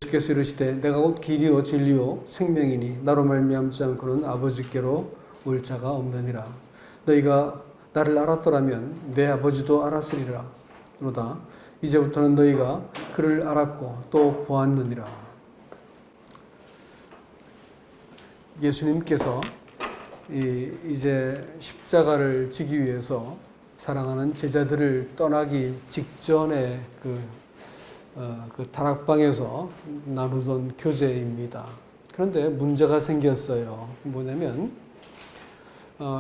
예수께서 이르시되 내가 곧 길이요 진리요 생명이니 나로 말미암지 않고는 아버지께로 올 자가 없느니라. 너희가 나를 알았더라면 내 아버지도 알았으리라. 그러다 이제부터는 너희가 그를 알았고 또 보았느니라. 예수님께서 이제 십자가를 지기 위해서 사랑하는 제자들을 떠나기 직전에 그 다락방에서 나누던 교제입니다. 그런데 문제가 생겼어요. 뭐냐면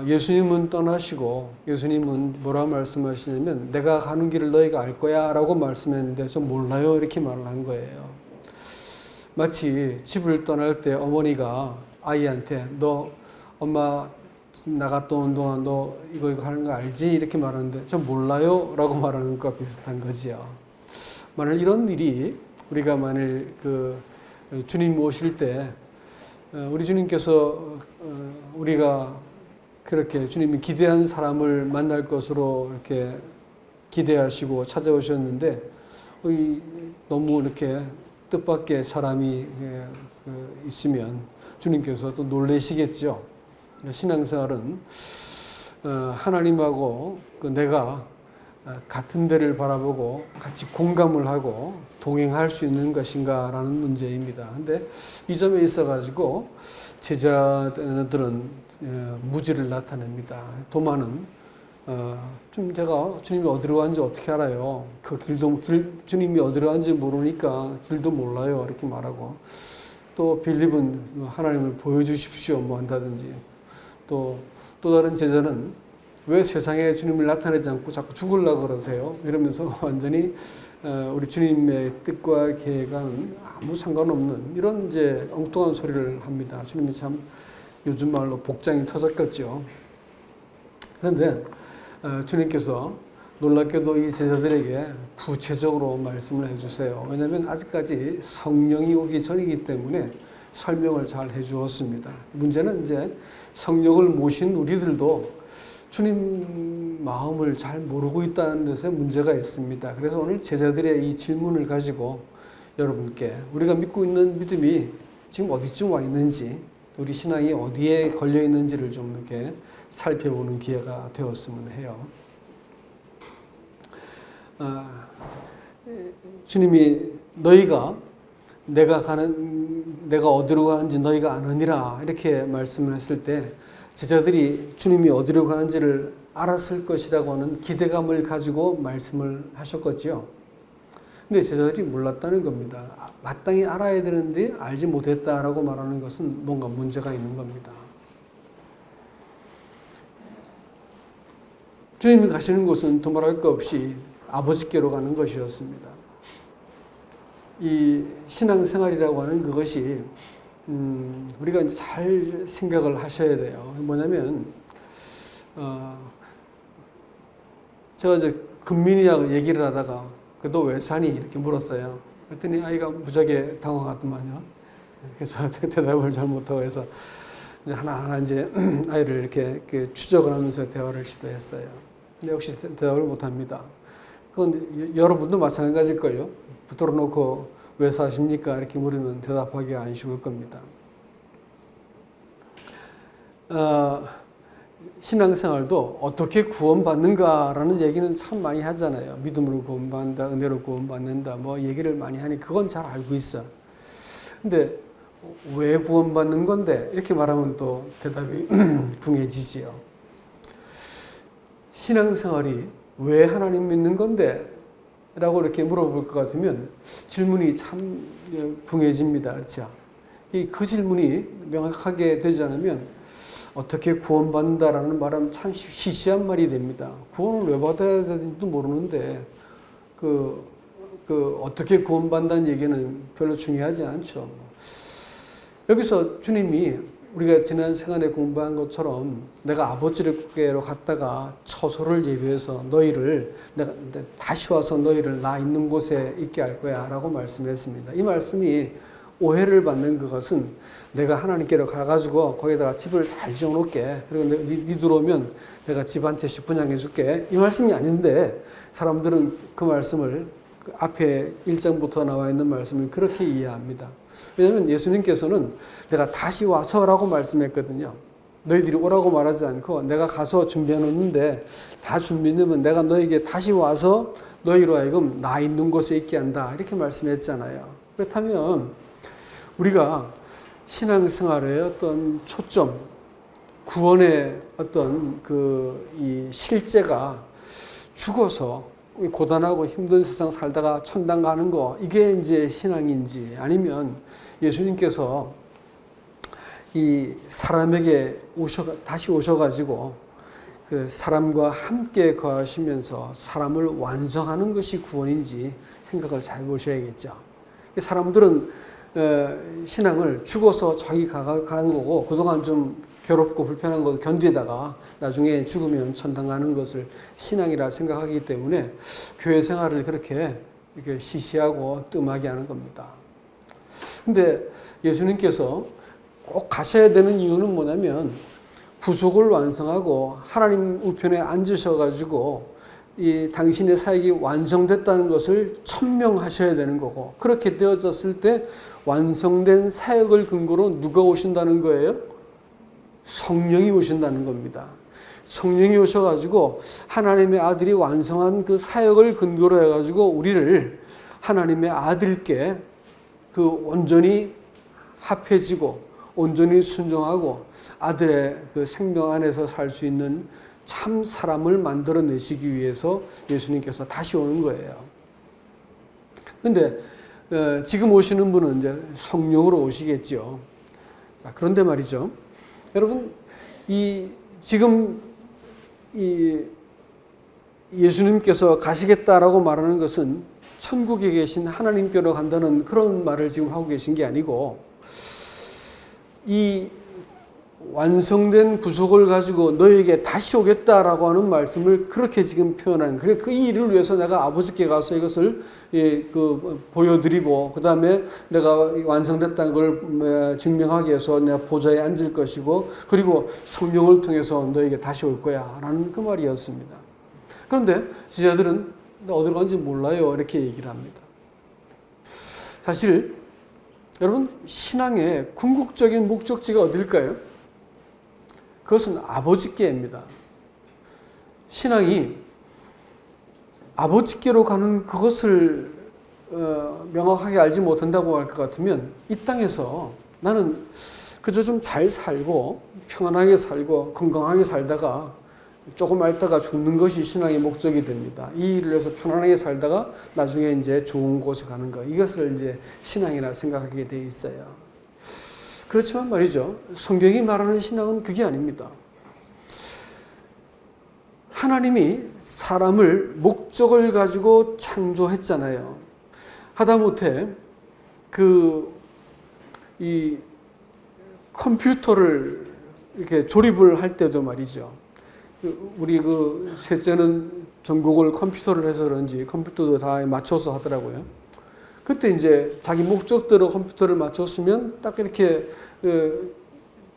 예수님은 떠나시고 예수님은 뭐라 말씀하시냐면 내가 가는 길을 너희가 알 거야 라고 말씀했는데 좀 몰라요 이렇게 말을 한 거예요. 마치 집을 떠날 때 어머니가 아이한테 너 엄마 나갔다 온 동안 너 이거 하는 거 알지? 이렇게 말하는데 좀 몰라요 라고 말하는 것과 비슷한 거지요. 만일 이런 일이 우리가 만일 주님 오실 때 우리 주님께서 우리가 그렇게 주님이 기대한 사람을 만날 것으로 이렇게 기대하시고 찾아오셨는데 너무 이렇게 뜻밖의 사람이 있으면 주님께서 또 놀라시겠죠. 신앙생활은 하나님하고 내가 같은 데를 바라보고 같이 공감을 하고 동행할 수 있는 것인가 라는 문제입니다. 근데 이 점에 있어 가지고 제자들은 무지를 나타냅니다. 도마는 좀 제가 주님이 어디로 가는지 어떻게 알아요? 주님이 어디로 가는지 모르니까 길도 몰라요. 이렇게 말하고 또 빌립은 하나님을 보여주십시오 뭐 한다든지 또 다른 제자는 왜 세상에 주님을 나타내지 않고 자꾸 죽으려고 그러세요? 이러면서 완전히 우리 주님의 뜻과 계획과는 아무 상관없는 이런 이제 엉뚱한 소리를 합니다. 주님이 참 요즘 말로 복장이 터졌겠죠. 그런데 주님께서 놀랍게도 이 제자들에게 구체적으로 말씀을 해주세요. 왜냐하면 아직까지 성령이 오기 전이기 때문에 설명을 잘 해주었습니다. 문제는 이제 성령을 모신 우리들도 주님 마음을 잘 모르고 있다는 데서 문제가 있습니다. 그래서 오늘 제자들의 이 질문을 가지고 여러분께 우리가 믿고 있는 믿음이 지금 어디쯤 와 있는지 우리 신앙이 어디에 걸려 있는지를 좀 이렇게 살펴보는 기회가 되었으면 해요. 주님이 너희가 내가 어디로 가는지 너희가 아느니라 이렇게 말씀을 했을 때 제자들이 주님이 어디로 가는지를 알았을 것이라고 하는 기대감을 가지고 말씀을 하셨겠지요. 근데 제자들이 몰랐다는 겁니다. 마땅히 알아야 되는데 알지 못했다라고 말하는 것은 뭔가 문제가 있는 겁니다. 주님이 가시는 곳은 두말할 것 없이 아버지께로 가는 것이었습니다. 이 신앙생활이라고 하는 그것이 우리가 이제 잘 생각을 하셔야 돼요. 뭐냐면 제가 이제 금민이하고 얘기를 하다가 너 왜 사니? 이렇게 물었어요. 그랬더니 아이가 무지하게 당황하더만요. 그래서 대답을 잘 못하고 해서 이제 하나하나 이제 아이를 이렇게 추적을 하면서 대화를 시도했어요. 근데 역시 대답을 못합니다. 그건 여러분도 마찬가지일걸요. 붙들어 놓고 왜 사십니까? 이렇게 물으면 대답하기 안 쉬울 겁니다. 신앙생활도 어떻게 구원받는가라는 얘기는 참 많이 하잖아요. 믿음으로 구원받는다, 은혜로 구원받는다, 뭐 얘기를 많이 하니 그건 잘 알고 있어. 근데 왜 구원받는 건데? 이렇게 말하면 또 대답이 붕해지지요. 신앙생활이 왜 하나님 믿는 건데? 라고 이렇게 물어볼 것 같으면 질문이 참 붕해집니다. 그렇죠? 그 질문이 명확하게 되지 않으면 어떻게 구원받는다라는 말은 참 시시한 말이 됩니다. 구원을 왜 받아야 되는지도 모르는데 어떻게 구원받는다는 얘기는 별로 중요하지 않죠. 여기서 주님이 우리가 지난 시간에 공부한 것처럼 내가 아버지께로 갔다가 처소를 예비해서 너희를 내가 다시 와서 너희를 나 있는 곳에 있게 할 거야 라고 말씀했습니다. 이 말씀이 오해를 받는 그것은 내가 하나님께로 가가지고 거기다가 집을 잘 지어놓을게. 그리고 네 들어오면 내가 집 한 채씩 분양해 줄게. 이 말씀이 아닌데 사람들은 그 말씀을 그 앞에 1장부터 나와 있는 말씀을 그렇게 이해합니다. 왜냐하면 예수님께서는 내가 다시 와서라고 말씀했거든요. 너희들이 오라고 말하지 않고 내가 가서 준비해 놓는데 다 준비되면 내가 너에게 다시 와서 너희로 하여금 나 있는 곳에 있게 한다. 이렇게 말씀했잖아요. 그렇다면 우리가 신앙생활의 어떤 초점, 구원의 어떤 이 실제가 죽어서 고단하고 힘든 세상 살다가 천당 가는 거, 이게 이제 신앙인지, 아니면 예수님께서 이 사람에게 다시 오셔가지고 그 사람과 함께 거하시면서 사람을 완성하는 것이 구원인지 생각을 잘 보셔야겠죠. 사람들은 신앙을 죽어서 자기가 가는 거고, 그동안 좀 괴롭고 불편한 걸 견디다가 나중에 죽으면 천당 가는 것을 신앙이라 생각하기 때문에 교회 생활을 그렇게 이렇게 시시하고 뜸하게 하는 겁니다. 근데 예수님께서 꼭 가셔야 되는 이유는 뭐냐면, 구속을 완성하고 하나님 우편에 앉으셔가지고 이 당신의 사역이 완성됐다는 것을 천명하셔야 되는 거고, 그렇게 되어졌을 때 완성된 사역을 근거로 누가 오신다는 거예요? 성령이 오신다는 겁니다. 성령이 오셔가지고 하나님의 아들이 완성한 그 사역을 근거로 해가지고 우리를 하나님의 아들께 그 온전히 합해지고 온전히 순종하고 아들의 그 생명 안에서 살 수 있는 참 사람을 만들어내시기 위해서 예수님께서 다시 오는 거예요. 근데 지금 오시는 분은 이제 성령으로 오시겠죠. 자, 그런데 말이죠. 여러분, 지금 예수님께서 가시겠다라고 말하는 것은 천국에 계신 하나님께로 간다는 그런 말을 지금 하고 계신 게 아니고, 이 완성된 구속을 가지고 너에게 다시 오겠다라고 하는 말씀을 그렇게 지금 표현한, 그래 그 일을 위해서 내가 아버지께 가서 이것을 보여드리고, 그 다음에 내가 완성됐다는 걸 증명하기 위해서 내가 보좌에 앉을 것이고, 그리고 성령을 통해서 너에게 다시 올 거야 라는 그 말이었습니다. 그런데 지자들은 어디로 간지 몰라요 이렇게 얘기를 합니다. 사실 여러분, 신앙의 궁극적인 목적지가 어딜까요? 그것은 아버지께입니다. 신앙이 아버지께로 가는 그것을 명확하게 알지 못한다고 할 것 같으면 이 땅에서 나는 그저 좀 잘 살고 평안하게 살고 건강하게 살다가 조금 있다가 죽는 것이 신앙의 목적이 됩니다. 이 일을 해서 편안하게 살다가 나중에 이제 좋은 곳에 가는 것, 이것을 이제 신앙이라 생각하게 돼 있어요. 그렇지만 말이죠, 성경이 말하는 신앙은 그게 아닙니다. 하나님이 사람을 목적을 가지고 창조했잖아요. 하다못해 이 컴퓨터를 이렇게 조립을 할 때도 말이죠. 우리 셋째는 전공을 컴퓨터를 해서 그런지 컴퓨터도 다 맞춰서 하더라고요. 그때 이제 자기 목적대로 컴퓨터를 맞췄으면 딱 이렇게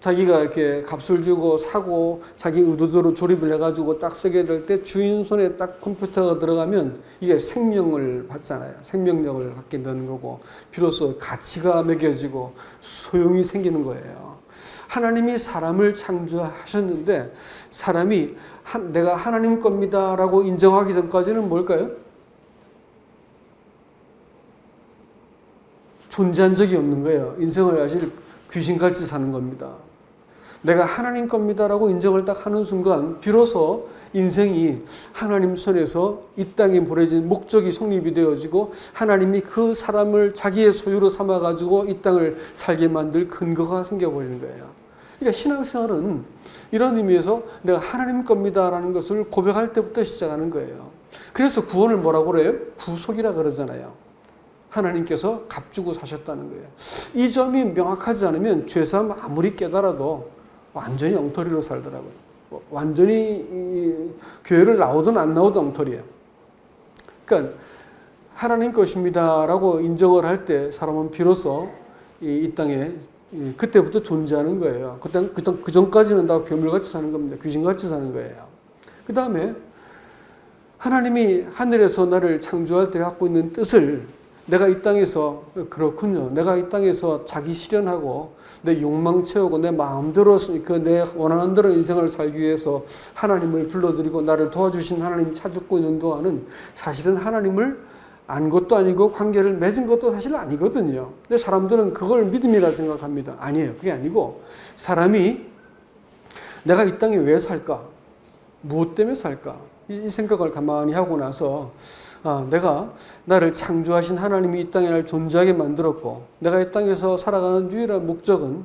자기가 이렇게 값을 주고 사고 자기 의도대로 조립을 해가지고 딱 쓰게 될 때 주인 손에 딱 컴퓨터가 들어가면 이게 생명을 받잖아요. 생명력을 갖게 되는 거고 비로소 가치가 매겨지고 소용이 생기는 거예요. 하나님이 사람을 창조하셨는데 사람이 내가 하나님 겁니다라고 인정하기 전까지는 뭘까요? 존재한 적이 없는 거예요. 인생을 사실 귀신같이 사는 겁니다. 내가 하나님 겁니다라고 인정을 딱 하는 순간 비로소 인생이 하나님 손에서 이 땅에 보내진 목적이 성립이 되어지고 하나님이 그 사람을 자기의 소유로 삼아가지고 이 땅을 살게 만들 근거가 생겨버리는 거예요. 그러니까 신앙생활은 이런 의미에서 내가 하나님 겁니다라는 것을 고백할 때부터 시작하는 거예요. 그래서 구원을 뭐라고 그래요? 구속이라 그러잖아요. 하나님께서 값주고 사셨다는 거예요. 이 점이 명확하지 않으면 죄사함 아무리 깨달아도 완전히 엉터리로 살더라고요. 완전히 교회를 나오든 안 나오든 엉터리예요. 그러니까 하나님 것입니다라고 인정을 할 때 사람은 비로소 이 땅에 그때부터 존재하는 거예요. 그 전까지는 다 괴물같이 사는 겁니다. 귀신같이 사는 거예요. 그 다음에 하나님이 하늘에서 나를 창조할 때 갖고 있는 뜻을 내가 이 땅에서 그렇군요. 내가 이 땅에서 자기 실현하고 내 욕망 채우고 내 마음대로 내 원하는 대로 인생을 살기 위해서 하나님을 불러들이고 나를 도와주신 하나님 찾고 있는 동안은 사실은 하나님을 안 것도 아니고 관계를 맺은 것도 사실 아니거든요. 근데 사람들은 그걸 믿음이라 생각합니다. 아니에요. 그게 아니고 사람이 내가 이 땅에 왜 살까? 무엇 때문에 살까? 이 생각을 가만히 하고 나서 내가 나를 창조하신 하나님이 이 땅에 날 존재하게 만들었고 내가 이 땅에서 살아가는 유일한 목적은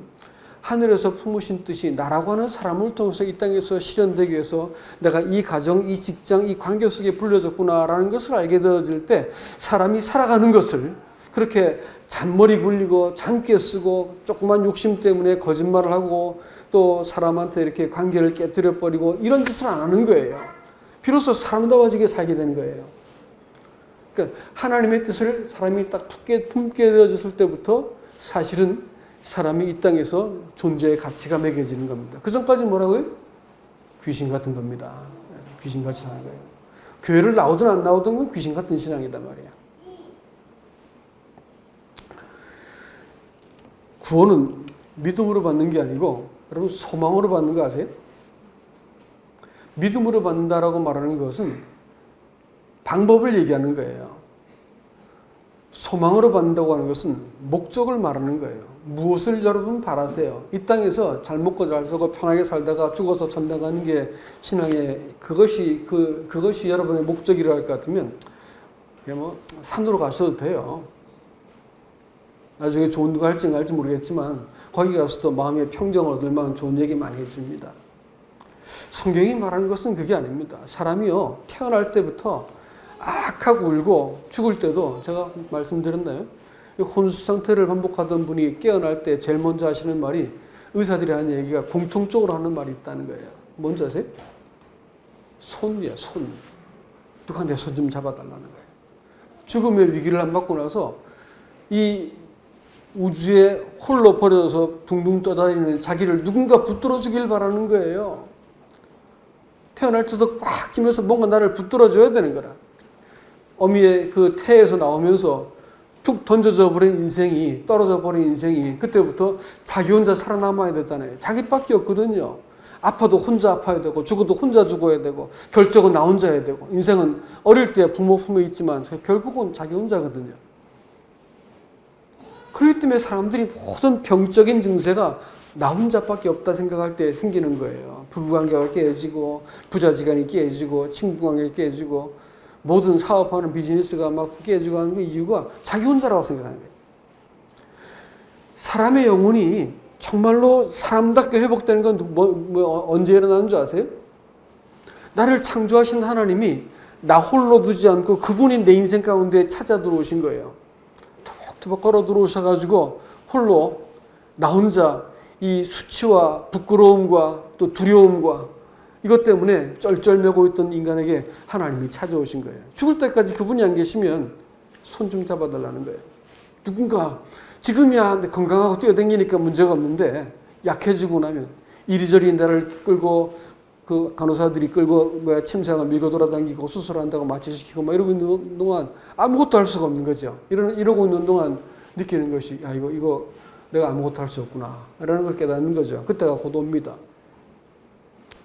하늘에서 품으신 뜻이 나라고 하는 사람을 통해서 이 땅에서 실현되기 위해서 내가 이 가정, 이 직장, 이 관계 속에 불려졌구나라는 것을 알게 되어질 때 사람이 살아가는 것을 그렇게 잔머리 굴리고 잔꾀 쓰고 조그만 욕심 때문에 거짓말을 하고 또 사람한테 이렇게 관계를 깨뜨려 버리고 이런 짓을 안 하는 거예요. 비로소 사람다워지게 살게 되는 거예요. 그러니까 하나님의 뜻을 사람이 딱 품게 되어졌을 때부터 사실은 사람이 이 땅에서 존재의 가치가 매겨지는 겁니다. 그 전까지 뭐라고요? 귀신 같은 겁니다. 귀신같이 사는 거예요. 교회를 나오든 안 나오든 건 귀신 같은 신앙이단 말이에요. 구원은 믿음으로 받는 게 아니고 여러분 소망으로 받는 거 아세요? 믿음으로 받는다라고 말하는 것은 방법을 얘기하는 거예요. 소망으로 받는다고 하는 것은 목적을 말하는 거예요. 무엇을 여러분 바라세요? 이 땅에서 잘 먹고 잘 살고 편하게 살다가 죽어서 천당 가는 게 신앙의 그것이 여러분의 목적이라 할 것 같으면 그냥 뭐 산으로 가셔도 돼요. 나중에 좋은 누가 할지 모르겠지만 거기 가서도 마음의 평정을 얻을 만한 좋은 얘기 많이 해줍니다. 성경이 말하는 것은 그게 아닙니다. 사람이요 태어날 때부터 악하고 울고 죽을 때도 제가 말씀드렸나요? 혼수 상태를 반복하던 분이 깨어날 때 제일 먼저 하시는 말이 의사들이 하는 얘기가 공통적으로 하는 말이 있다는 거예요. 뭔지 아세요? 손이야, 손. 누가 내 손 좀 잡아달라는 거예요. 죽음의 위기를 안 맞고 나서 이 우주에 홀로 버려져서 둥둥 떠다니는 자기를 누군가 붙들어 주길 바라는 거예요. 태어날 때도 꽉 쥐면서 뭔가 나를 붙들어 줘야 되는 거라. 어미의 그 태에서 나오면서 툭 던져져 버린 인생이, 떨어져 버린 인생이 그때부터 자기 혼자 살아남아야 되잖아요. 자기밖에 없거든요. 아파도 혼자 아파야 되고 죽어도 혼자 죽어야 되고 결정은 나 혼자 해야 되고 인생은 어릴 때 부모 품에 있지만 결국은 자기 혼자거든요. 그렇기 때문에 사람들이 모든 병적인 증세가 나 혼자밖에 없다 생각할 때 생기는 거예요. 부부관계가 깨지고 부자지간이 깨지고 친구관계가 깨지고 모든 사업하는 비즈니스가 막 깨지고 하는 그 이유가 자기 혼자라고 생각하는 거예요. 사람의 영혼이 정말로 사람답게 회복되는 건 언제 일어나는 줄 아세요? 나를 창조하신 하나님이 나 홀로 두지 않고 그분이 내 인생 가운데 찾아 들어오신 거예요. 토박토박 걸어 들어오셔가지고 홀로 나 혼자 이 수치와 부끄러움과 또 두려움과 이것 때문에 쩔쩔매고 있던 인간에게 하나님이 찾아오신 거예요. 죽을 때까지 그분이 안 계시면 손 좀 잡아달라는 거예요. 누군가 지금이야 건강하고 뛰어다니니까 문제가 없는데 약해지고 나면 이리저리 나를 끌고 그 간호사들이 끌고 침상을 밀고 돌아다니고 수술한다고 마취시키고 막 이러고 있는 동안 아무것도 할 수가 없는 거죠. 이러고 있는 동안 느끼는 것이 야 이거 내가 아무것도 할 수 없구나 라는 걸 깨닫는 거죠. 그때가 곧 옵니다.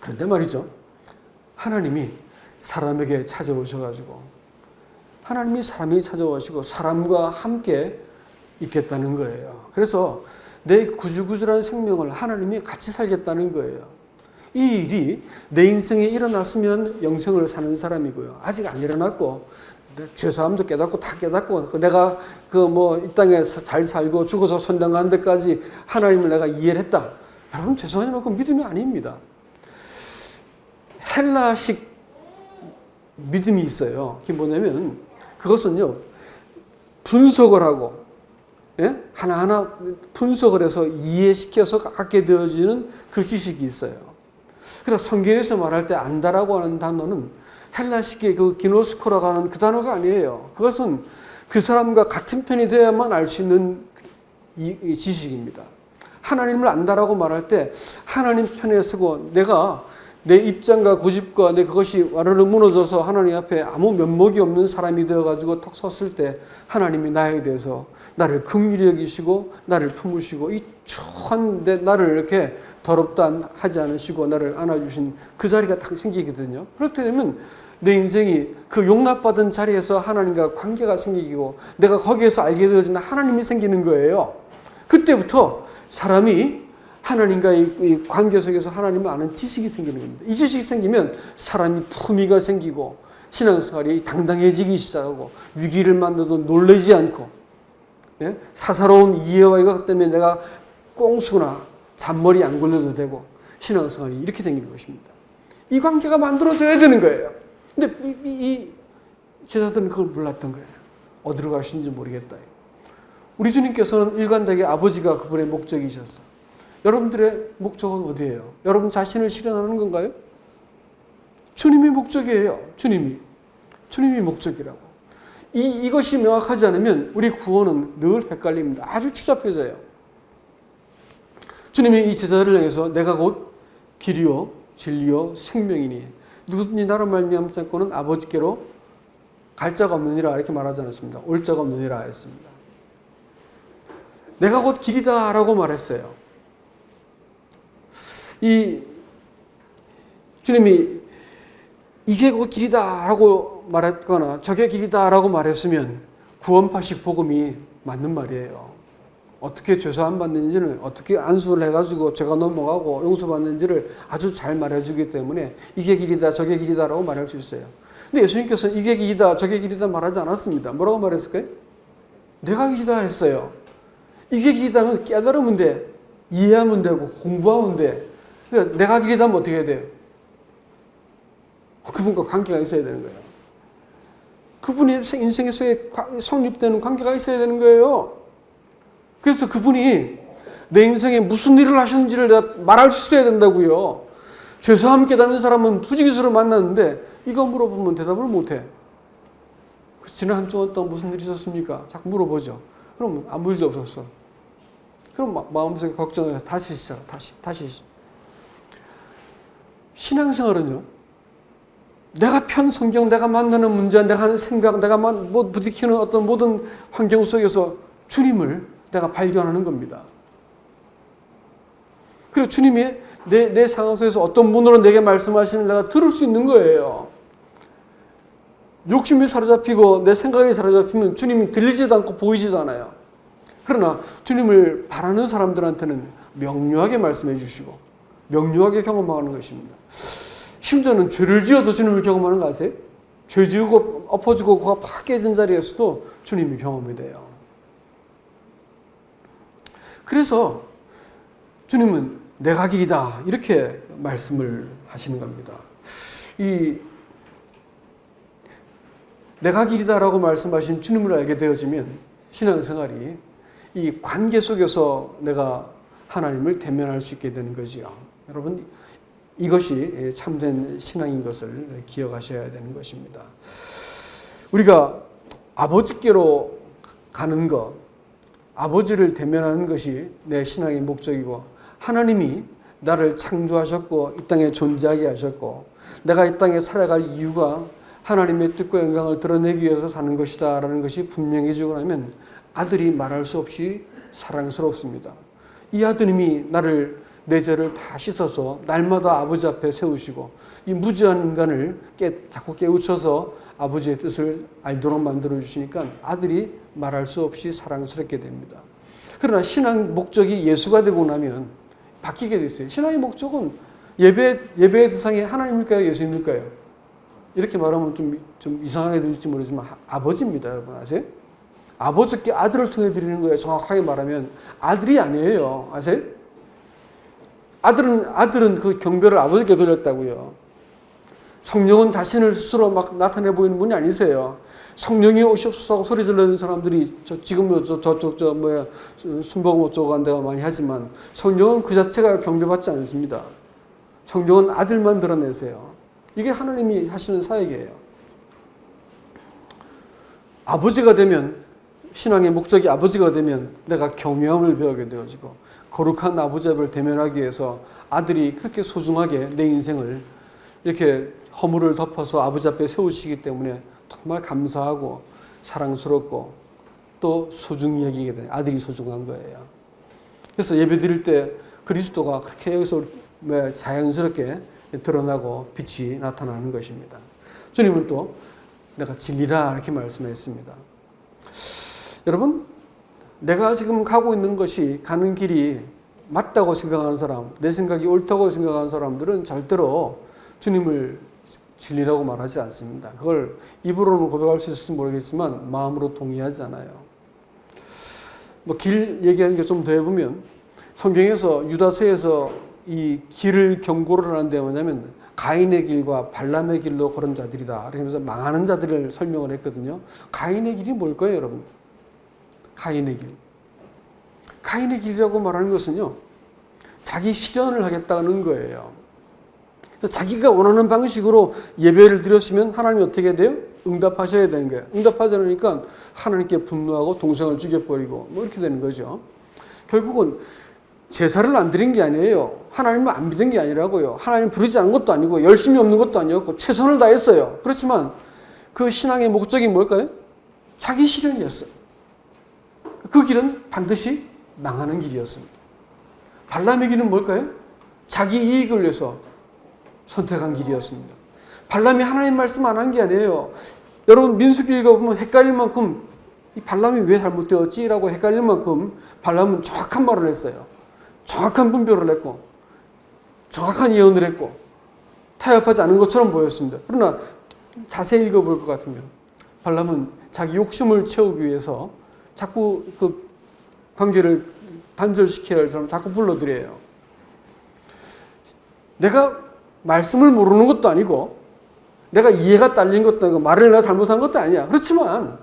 그런데 말이죠. 하나님이 사람에게 찾아오셔가지고 하나님이 사람이 찾아오시고 사람과 함께 있겠다는 거예요. 그래서 내 구질구질한 생명을 하나님이 같이 살겠다는 거예요. 이 일이 내 인생에 일어났으면 영생을 사는 사람이고요. 아직 안 일어났고 죄사함도 깨닫고 다 깨닫고 내가 이 땅에서 잘 살고 죽어서 천당 가는 데까지 하나님을 내가 이해를 했다. 여러분 죄송하지만 그건 믿음이 아닙니다. 헬라식 믿음이 있어요. 그게 뭐냐면 그것은요 분석을 하고 하나하나 분석을 해서 이해시켜서 갖게 되어지는 그 지식이 있어요. 그래서 성경에서 말할 때 안다라고 하는 단어는 헬라식의 그 기노스코라고 하는 그 단어가 아니에요. 그것은 그 사람과 같은 편이 되어야만 알 수 있는 이 지식입니다. 하나님을 안다라고 말할 때 하나님 편에 서고 내가 내 입장과 고집과 내 그것이 와르르 무너져서 하나님 앞에 아무 면목이 없는 사람이 되어가지고 탁 섰을 때 하나님이 나에 대해서 나를 긍휼히 여기시고 나를 품으시고 이 추한 나를 이렇게 더럽다 하지 않으시고 나를 안아주신 그 자리가 딱 생기거든요. 그럴 때 되면 내 인생이 그 용납받은 자리에서 하나님과 관계가 생기고 내가 거기에서 알게 되어지는 하나님이 생기는 거예요. 그때부터 사람이 하나님과의 이 관계 속에서 하나님을 아는 지식이 생기는 겁니다. 이 지식이 생기면 사람이 품위가 생기고 신앙생활이 당당해지기 시작하고 위기를 만나도 놀라지 않고 사사로운 이해와 이것 때문에 내가 꽁수나 잔머리 안 굴려도 되고 신앙생활이 이렇게 생기는 것입니다. 이 관계가 만들어져야 되는 거예요. 근데 이 제자들은 그걸 몰랐던 거예요. 어디로 가시는지 모르겠다. 우리 주님께서는 일관되게 아버지가 그분의 목적이셨어. 여러분들의 목적은 어디예요? 여러분 자신을 실현하는 건가요? 주님이 목적이에요. 주님이 목적이라고. 이것이 명확하지 않으면 우리 구원은 늘 헷갈립니다. 아주 추잡해져요. 주님이 이 제자들을 향해서 내가 곧 길이요 진리요 생명이니 누구든지 나로 말미암지 않고는 아버지께로 갈 자가 없느니라 이렇게 말하지 않았습니다. 올 자가 없느니라 했습니다. 내가 곧 길이다 라고 말했어요. 이 주님이 이게 곧 길이다 라고 말했거나 저게 길이다 라고 말했으면 구원파식 복음이 맞는 말이에요. 어떻게 죄사함 받는지는 어떻게 안수를 해가지고 죄가 넘어가고 용서받는지를 아주 잘 말해주기 때문에 이게 길이다 저게 길이다 라고 말할 수 있어요. 근데 예수님께서는 이게 길이다 저게 길이다 말하지 않았습니다. 뭐라고 말했을까요? 내가 길이다 했어요. 이게 길이다면 깨달으면 돼. 이해하면 되고 공부하면 돼. 그러니까 내가 길이다면 어떻게 해야 돼요? 그분과 관계가 있어야 되는 거예요. 그분의 인생에서의 성립되는 관계가 있어야 되는 거예요. 그래서 그분이 내 인생에 무슨 일을 하셨는지를 내가 말할 수 있어야 된다고요. 죄사함 깨닫는 사람은 부지기수로 만났는데 이거 물어보면 대답을 못해. 지난 한 주간 동안 무슨 일이 있었습니까? 자꾸 물어보죠. 그럼 아무 일도 없었어. 그럼 마음속에 걱정해서 다시 시작. 다시. 신앙생활은요. 내가 편 성경, 내가 만나는 문제, 내가 하는 생각, 내가 부딪히는 어떤 모든 환경 속에서 주님을 내가 발견하는 겁니다. 그리고 주님이 내 상황 속에서 어떤 분으로 내게 말씀하시는 내가 들을 수 있는 거예요. 욕심이 사로잡히고 내 생각이 사로잡히면 주님이 들리지도 않고 보이지도 않아요. 그러나 주님을 바라는 사람들한테는 명료하게 말씀해 주시고 명료하게 경험하는 것입니다. 심지어는 죄를 지어도 주님을 경험하는 거 아세요? 죄 지우고 엎어지고 그가 팍 깨진 자리에서도 주님이 경험이 돼요. 그래서 주님은 내가 길이다 이렇게 말씀을 하시는 겁니다. 이 내가 길이다라고 말씀하신 주님을 알게 되어지면 신앙생활이 이 관계 속에서 내가 하나님을 대면할 수 있게 되는 거지요. 여러분 이것이 참된 신앙인 것을 기억하셔야 되는 것입니다. 우리가 아버지께로 가는 것, 아버지를 대면하는 것이 내 신앙의 목적이고 하나님이 나를 창조하셨고 이 땅에 존재하게 하셨고 내가 이 땅에 살아갈 이유가 하나님의 뜻과 영광을 드러내기 위해서 사는 것이다 라는 것이 분명해지고 나면 아들이 말할 수 없이 사랑스럽습니다. 이 아드님이 내 죄를 다 씻어서 날마다 아버지 앞에 세우시고 이 무지한 인간을 자꾸 깨우쳐서 아버지의 뜻을 알도록 만들어 주시니까 아들이 말할 수 없이 사랑스럽게 됩니다. 그러나 신앙 목적이 예수가 되고 나면 바뀌게 됐어요. 신앙의 목적은 예배의 대상이 하나님일까요? 예수님일까요? 이렇게 말하면 좀 이상하게 들릴지 모르지만 아버지입니다. 여러분 아세요? 아버지께 아들을 통해 드리는 거예요. 정확하게 말하면 아들이 아니에요. 아세요? 아들은 그 경배를 아버지께 돌렸다고요. 성령은 자신을 스스로 막 나타내 보이는 분이 아니세요. 성령이 오시옵소서 하고 소리 지르는 사람들이 지금 저쪽 순복음 어쩌고 한 데가 많이 하지만 성령은 그 자체가 경배받지 않습니다. 성령은 아들만 드러내세요. 이게 하나님이 하시는 사역이에요. 아버지가 되면 신앙의 목적이 아버지가 되면 내가 경외함을 배우게 되어지고 거룩한 아버지 앞을 대면하기 위해서 아들이 그렇게 소중하게 내 인생을 이렇게 허물을 덮어서 아버지 앞에 세우시기 때문에 정말 감사하고 사랑스럽고 또 소중히 여기게 되는 아들이 소중한 거예요. 그래서 예배 드릴 때 그리스도가 그렇게 여기서 자연스럽게 드러나고 빛이 나타나는 것입니다. 주님은 또 내가 진리라 이렇게 말씀했습니다. 여러분, 내가 지금 가고 있는 것이 가는 길이 맞다고 생각하는 사람, 내 생각이 옳다고 생각하는 사람들은 절대로 주님을 진리라고 말하지 않습니다. 그걸 입으로는 고백할 수 있을지 모르겠지만 마음으로 동의하지 않아요. 뭐 길 얘기하는 게 좀 더 해보면 성경에서 유다서에서 이 길을 경고를 하는데 뭐냐면 가인의 길과 발람의 길로 걸은 자들이다. 그러면서 망하는 자들을 설명을 했거든요. 가인의 길이 뭘까요, 여러분? 가인의 길. 가인의 길이라고 말하는 것은요, 자기 실현을 하겠다는 거예요. 자기가 원하는 방식으로 예배를 드렸으면 하나님이 어떻게 돼요? 응답하셔야 되는 거예요. 응답하지 않으니까 하나님께 분노하고 동생을 죽여버리고 뭐 이렇게 되는 거죠. 결국은 제사를 안 드린 게 아니에요. 하나님을 안 믿은 게 아니라고요. 하나님 부르지 않은 것도 아니고 열심히 없는 것도 아니었고 최선을 다했어요. 그렇지만 그 신앙의 목적이 뭘까요? 자기 실현이었어요. 그 길은 반드시 망하는 길이었습니다. 발람의 길은 뭘까요? 자기 이익을 위해서 선택한 길이었습니다. 발람이 하나님 말씀 안 한 게 아니에요. 여러분 민수기 읽어보면 헷갈릴 만큼 이 발람이 왜 잘못되었지라고 헷갈릴 만큼 발람은 정확한 말을 했어요. 정확한 분별을 했고 정확한 예언을 했고 타협하지 않은 것처럼 보였습니다. 그러나 자세히 읽어볼 것 같으면 발람은 자기 욕심을 채우기 위해서 자꾸 그 관계를 단절시켜야 할 사람 자꾸 불러들여요. 내가 말씀을 모르는 것도 아니고 내가 이해가 딸린 것도 아니고 말을 내가 잘못한 것도 아니야. 그렇지만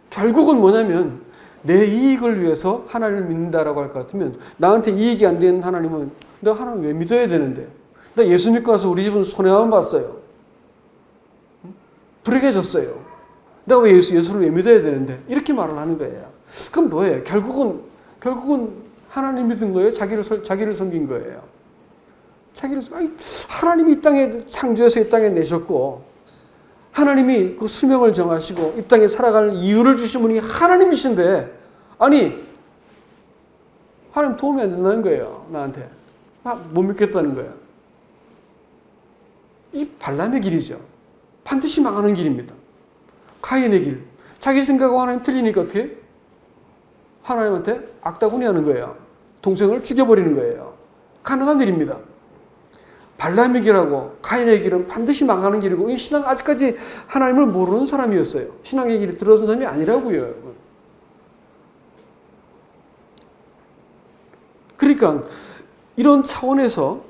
결국은 뭐냐면 내 이익을 위해서 하나님을 믿는다라고 할 것 같으면 나한테 이익이 안 되는 하나님은 내가 하나님 왜 믿어야 되는데? 나 예수 믿고 나서 우리 집은 손해만 봤어요. 불행해졌어요. 내가 왜 예수를 왜 믿어야 되는데? 이렇게 말을 하는 거예요. 그럼 뭐예요? 결국은 하나님 믿은 거예요? 자기를 섬긴 거예요? 하나님이 이 땅에 창조해서 이 땅에 내셨고 하나님이 그 수명을 정하시고 이 땅에 살아갈 이유를 주신 분이 하나님이신데 아니 하나님 도움이 안 된다는 거예요. 나한테. 못 믿겠다는 거예요. 이 발람의 길이죠. 반드시 망하는 길입니다. 가인의 길. 자기 생각하고 하나님 틀리니까 어떻게? 하나님한테 악다구니 하는 거예요. 동생을 죽여버리는 거예요. 가능한 일입니다. 발람의 길하고 가인의 길은 반드시 망하는 길이고 이 신앙 아직까지 하나님을 모르는 사람이었어요. 신앙의 길이 들어선 사람이 아니라고요. 그러니까 이런 차원에서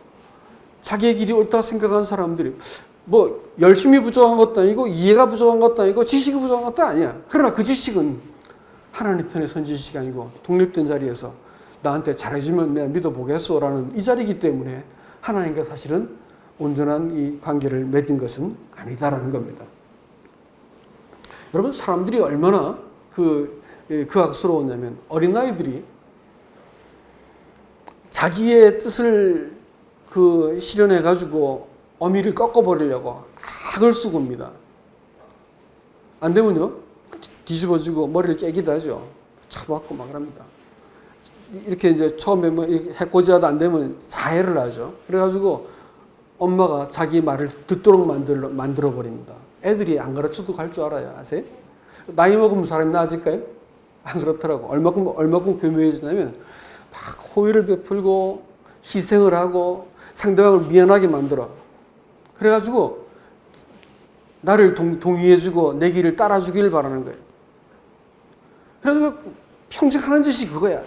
자기의 길이 옳다고 생각하는 사람들이 뭐 열심히 부족한 것도 아니고 이해가 부족한 것도 아니고 지식이 부족한 것도 아니야. 그러나 그 지식은 하나님 편에 선 지식이 아니고 독립된 자리에서 나한테 잘해주면 내가 믿어보겠소라는 이 자리이기 때문에 하나님과 사실은 온전한 이 관계를 맺은 것은 아니다라는 겁니다. 여러분 사람들이 얼마나 악스러웠냐면 어린아이들이 자기의 뜻을 실현해가지고 어미를 꺾어버리려고 악을 쓰고 옵니다. 안 되면요 뒤집어지고 머리를 깨기도 하죠. 차박고 막 합니다. 이렇게 이제 처음에 뭐 해코지하다 안 되면 자해를 하죠. 그래가지고 엄마가 자기 말을 듣도록 만들어 버립니다. 애들이 안 가르쳐도 갈 줄 알아요. 아세요? 나이 먹으면 사람이 나아질까요? 안 그렇더라고. 얼마큼 교묘해지냐면 막 호의를 베풀고 희생을 하고 상대방을 미안하게 만들어. 그래가지고 나를 동의해주고 내 길을 따라주기를 바라는 거예요. 그래서 평생 하는 짓이 그거야.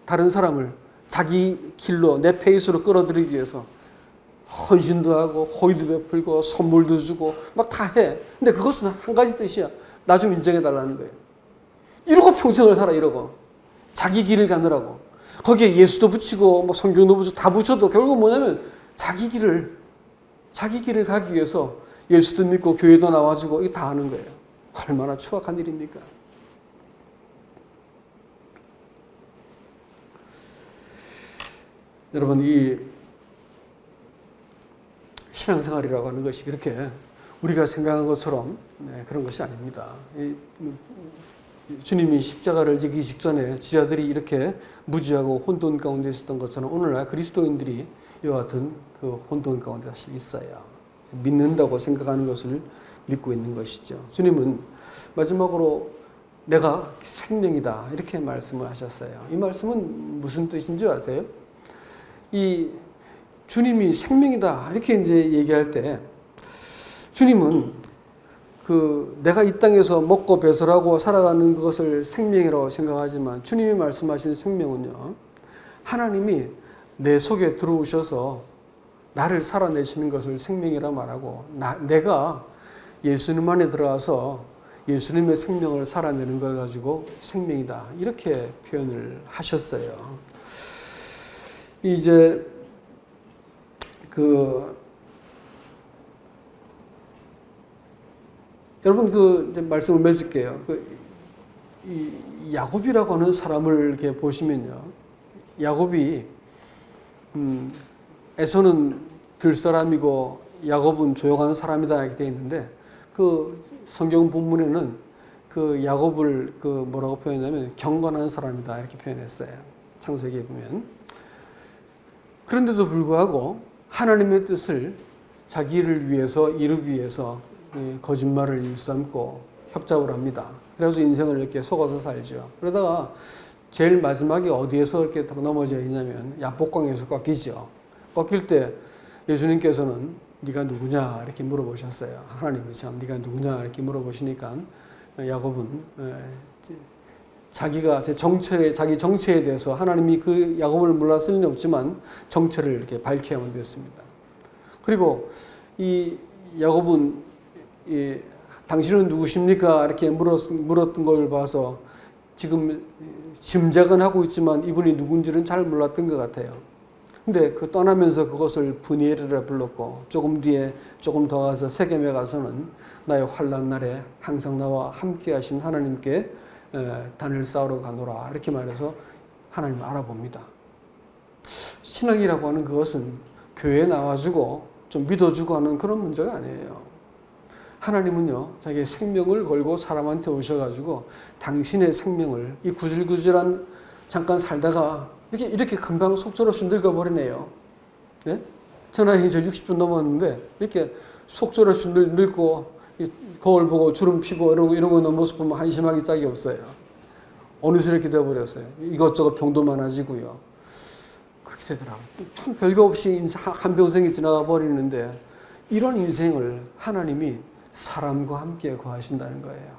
다른 사람을 자기 길로 내 페이스로 끌어들이기 위해서 헌신도 하고 호의도 베풀고 선물도 주고 막 다 해. 근데 그것은 한 가지 뜻이야. 나 좀 인정해 달라는 거예요. 이러고 평생을 살아 이러고 자기 길을 가느라고 거기에 예수도 붙이고 뭐 성경도 붙이고 다 붙여도 결국 뭐냐면 자기 길을 가기 위해서 예수도 믿고 교회도 나와주고 이거 다 하는 거예요. 얼마나 추악한 일입니까? 여러분 이 신앙생활이라고 하는 것이 그렇게 우리가 생각한 것처럼 그런 것이 아닙니다. 주님이 십자가를 지기 직전에 지자들이 이렇게 무지하고 혼돈 가운데 있었던 것처럼 오늘날 그리스도인들이 이와 같은 그 혼돈 가운데 사실 있어요. 믿는다고 생각하는 것을 믿고 있는 것이죠. 주님은 마지막으로 내가 생명이다 이렇게 말씀을 하셨어요. 이 말씀은 무슨 뜻인 줄 아세요? 이 주님이 생명이다 이렇게 이제 얘기할 때 주님은 내가 이 땅에서 먹고 배설하고 살아가는 것을 생명이라고 생각하지만 주님이 말씀하신 생명은요, 하나님이 내 속에 들어오셔서 나를 살아내시는 것을 생명이라 말하고 내가 예수님 안에 들어와서 예수님의 생명을 살아내는 걸 가지고 생명이다 이렇게 표현을 하셨어요. 이제 여러분 말씀을 맺을게요. 이 야곱이라고 하는 사람을 이렇게 보시면요, 야곱이 에서는 들사람이고 야곱은 조용한 사람이다 이렇게 되어 있는데 그 성경 본문에는 그 야곱을 뭐라고 표현하냐면 경건한 사람이다 이렇게 표현했어요. 창세기에 보면. 그런데도 불구하고 하나님의 뜻을 자기를 위해서 이루기 위해서 거짓말을 일삼고 협잡을 합니다. 그래서 인생을 이렇게 속아서 살죠. 그러다가 제일 마지막에 어디에서 이렇게 넘어져 있냐면 야복강에서 꺾이죠. 꺾일 때 예수님께서는 네가 누구냐 이렇게 물어보셨어요. 하나님이 참 네가 누구냐 이렇게 물어보시니까 야곱은 자기 정체에 대해서 하나님이 그 야곱을 몰랐을 리는 없지만 정체를 이렇게 밝혀야만 됐습니다. 그리고 이 야곱은 당신은 누구십니까? 이렇게 물었던 걸 봐서 지금 짐작은 하고 있지만 이분이 누군지는 잘 몰랐던 것 같아요. 근데 떠나면서 그것을 브니엘이라 불렀고 조금 뒤에 조금 더 가서 세겜에 가서는 나의 환난 날에 항상 나와 함께 하신 하나님께 단을 쌓으러 가노라 이렇게 말해서 하나님을 알아봅니다. 신앙이라고 하는 그것은 교회에 나와주고 좀 믿어주고 하는 그런 문제가 아니에요. 하나님은요, 자기의 생명을 걸고 사람한테 오셔가지고 당신의 생명을 이 구질구질한 잠깐 살다가 이렇게 금방 속절없이 늙어버리네요. 네? 저 나이 이제 60분 넘었는데 이렇게 속절없이 늙고 거울 보고 주름 피고 이러고 있는 모습 보면 한심하기 짝이 없어요. 어느새 이렇게 되어버렸어요. 이것저것 병도 많아지고요. 그렇게 되더라고요. 참 별거 없이 한평생이 지나가 버리는데 이런 인생을 하나님이 사람과 함께 거하신다는 거예요.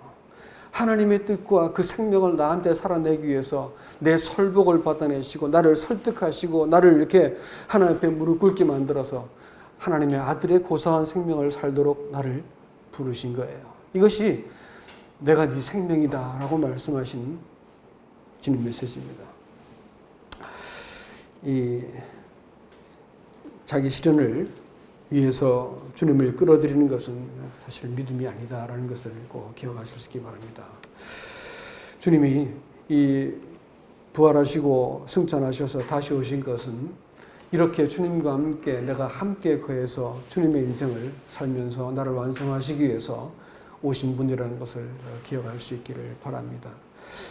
하나님의 뜻과 그 생명을 나한테 살아내기 위해서 내 설복을 받아내시고 나를 설득하시고 나를 이렇게 하나님 앞에 무릎 꿇게 만들어서 하나님의 아들의 고사한 생명을 살도록 나를 부르신 거예요. 이것이 내가 네 생명이다 라고 말씀하신 주님 메시지입니다. 이 자기 실현을 위해서 주님을 끌어들이는 것은 사실 믿음이 아니다라는 것을 꼭 기억하실 수 있기 바랍니다. 주님이 이 부활하시고 승천하셔서 다시 오신 것은 이렇게 주님과 함께 내가 함께 거해서 주님의 인생을 살면서 나를 완성하시기 위해서 오신 분이라는 것을 기억할 수 있기를 바랍니다.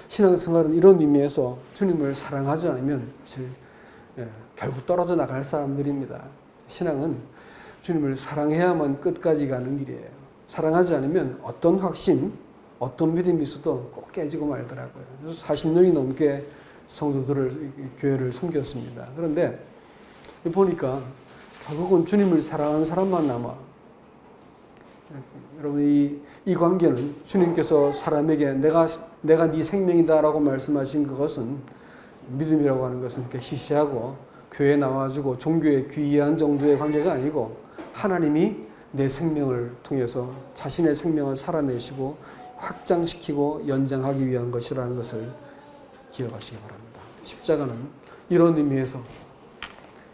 신앙생활은 이런 의미에서 주님을 사랑하지 않으면 사실 결국 떨어져 나갈 사람들입니다. 신앙은 주님을 사랑해야만 끝까지 가는 길이에요. 사랑하지 않으면 어떤 확신, 어떤 믿음이 있어도 꼭 깨지고 말더라고요. 그래서 40년이 넘게 성도들을, 교회를 섬겼습니다. 그런데 보니까 결국은 주님을 사랑하는 사람만 남아. 여러분, 이 관계는 주님께서 사람에게 내가 네 생명이다라고 말씀하신 그것은 믿음이라고 하는 것은 이렇게 시시하고 교회에 나와주고 종교에 귀의한 정도의 관계가 아니고 하나님이 내 생명을 통해서 자신의 생명을 살아내시고 확장시키고 연장하기 위한 것이라는 것을 기억하시기 바랍니다. 십자가는 이런 의미에서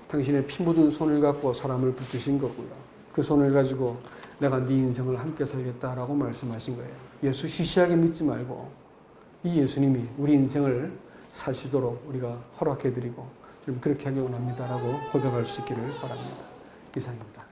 당신의 피 묻은 손을 갖고 사람을 붙드신 거고요. 그 손을 가지고 내가 네 인생을 함께 살겠다라고 말씀하신 거예요. 예수 시시하게 믿지 말고 이 예수님이 우리 인생을 사시도록 우리가 허락해드리고 그렇게 하기 원합니다라고 고백할 수 있기를 바랍니다. 이상입니다.